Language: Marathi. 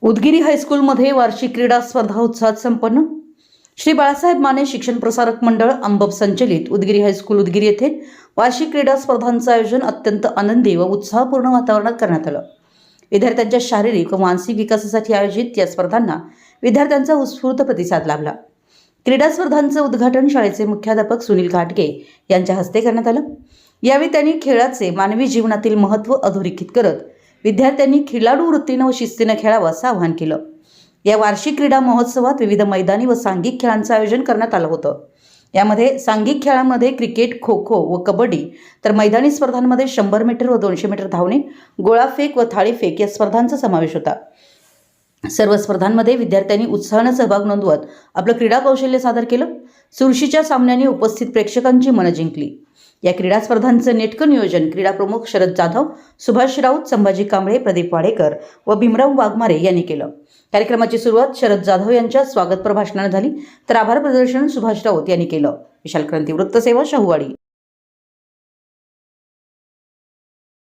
उदगीर हायस्कूलमध्ये वार्षिक क्रीडा स्पर्धा उत्साहात संपन्न. श्री बाळासाहेब माने शिक्षण प्रसारक मंडळ अंबब संचलित उदगीर हायस्कूल उदगीर येथे वार्षिक क्रीडा स्पर्धांचं आयोजन अत्यंत आनंदी व उत्साहपूर्ण वातावरणात करण्यात आलं. विद्यार्थ्यांच्या शारीरिक व मानसिक विकासासाठी आयोजित या स्पर्धांना विद्यार्थ्यांचा उत्स्फूर्त प्रतिसाद लाभला. क्रीडा स्पर्धांचं उद्घाटन शाळेचे मुख्याध्यापक सुनील घाटगे यांच्या हस्ते करण्यात आलं. यावेळी त्यांनी खेळाचे मानवी जीवनातील महत्त्व अधोरेखित करत विद्यार्थ्यांनी खिलाडू वृत्तीनं व शिस्तीनं खेळावं असं आवाहन केलं. या वार्षिक क्रीडा महोत्सवात विविध मैदानी व सांघिक खेळांचं आयोजन करण्यात आलं होतं. यामध्ये सांघिक खेळांमध्ये क्रिकेट, खो खो व कबड्डी, तर मैदानी स्पर्धांमध्ये 100 मीटर व 200 मीटर धावणे, गोळाफेक व थाळीफेक या स्पर्धांचा समावेश होता. सर्व स्पर्धांमध्ये विद्यार्थ्यांनी उत्साहानं सहभाग नोंदवत आपलं क्रीडा कौशल्य सादर केलं. चुरशीच्या सामन्यांनी उपस्थित प्रेक्षकांची मनं जिंकली. या क्रीडा स्पर्धांचं नेटकं नियोजन क्रीडा प्रमुख शरद जाधव, सुभाष राऊत, संभाजी कांबळे, प्रदीप वाडेकर व भीमराव वाघमारे यांनी केलं. कार्यक्रमाची सुरुवात शरद जाधव यांच्या स्वागत प्रभाषणाने झाली, तर आभार प्रदर्शन सुभाष राऊत यांनी केलं. विशाल क्रांती वृत्तसेवा, शाहूवाडी.